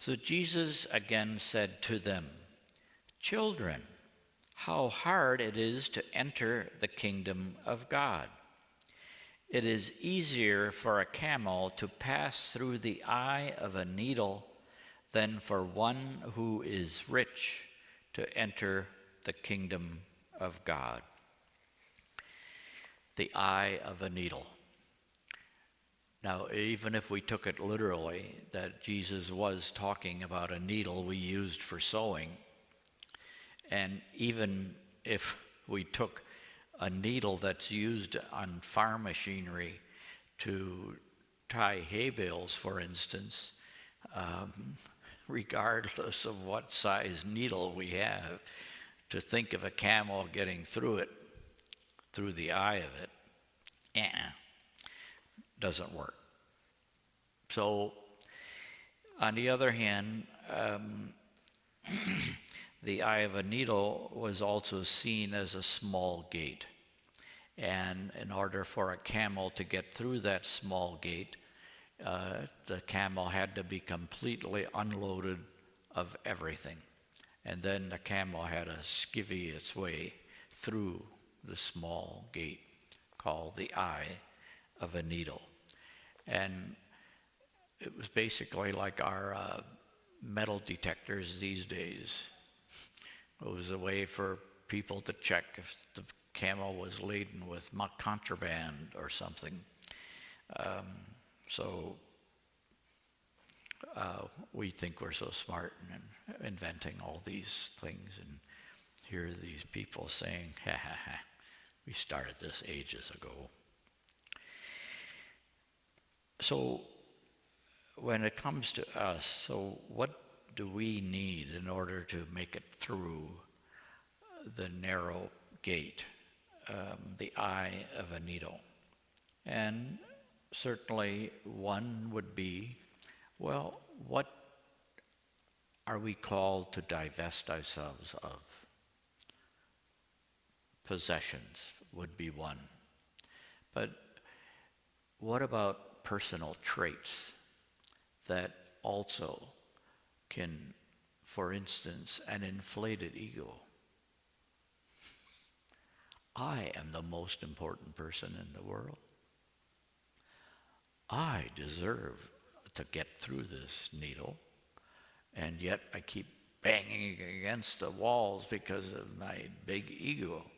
So Jesus again said to them, "Children, how hard it is to enter the kingdom of God. It is easier for a camel to pass through the eye of a needle than for one who is rich to enter the kingdom of God." The eye of a needle. Now, even if we took it literally, that Jesus was talking about a needle we used for sewing, and even if we took a needle that's used on farm machinery to tie hay bales, for instance, regardless of what size needle we have, to think of a camel getting through it, through the eye of it, doesn't work. So, on the other hand, the eye of a needle was also seen as a small gate. And in order for a camel to get through that small gate, the camel had to be completely unloaded of everything. And then the camel had to skivvy its way through the small gate called the eye of a needle. And it was basically like our metal detectors these days. It was a way for people to check if the camel was laden with contraband or something. So we think we're so smart in inventing all these things, and hear these people saying, "Ha ha ha, we started this ages ago." So when it comes to us, so what do we need in order to make it through the narrow gate, the eye of a needle? And certainly one would be, well, what are we called to divest ourselves of? Possessions would be one. But what about personal traits that also can, for instance, an inflated ego? I am the most important person in the world. I deserve to get through this needle, and yet I keep banging against the walls because of my big ego.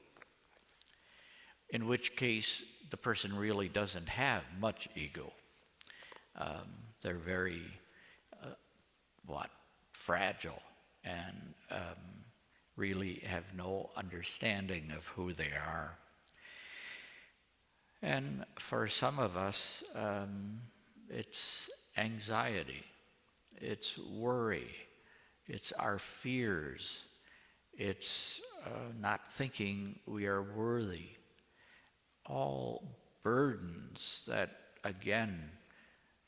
In which case, the person really doesn't have much ego. They're very, fragile, and really have no understanding of who they are. And for some of us, it's anxiety, it's worry, it's our fears, it's not thinking we are worthy. All burdens that, again,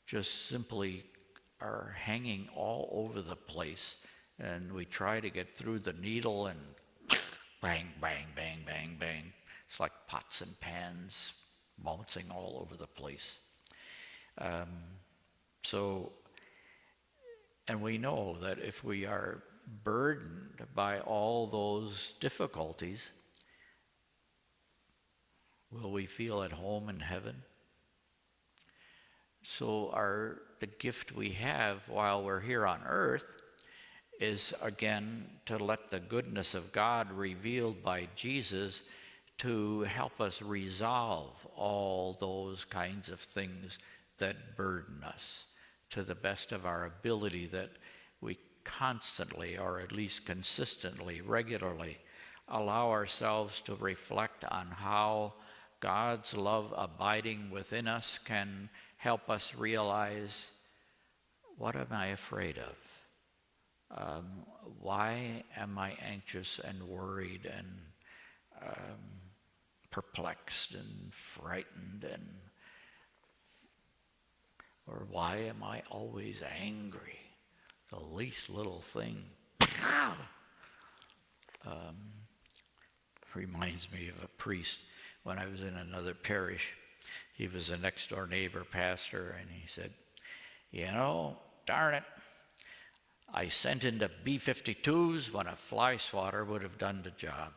just simply are hanging all over the place, and we try to get through the needle and bang, bang, bang, bang, bang. It's like pots and pans bouncing all over the place. And we know that if we are burdened by all those difficulties, will we feel at home in heaven? So the gift we have while we're here on earth is, again, to let the goodness of God revealed by Jesus to help us resolve all those kinds of things that burden us to the best of our ability, that we constantly, or at least consistently, regularly, allow ourselves to reflect on how God's love abiding within us can help us realize, what am I afraid of? Why am I anxious and worried and perplexed and frightened? Or why am I always angry? The least little thing. Reminds me of a priest when I was in another parish. He was a next door neighbor pastor, and he said, darn it, I sent into B-52s when a fly swatter would have done the job.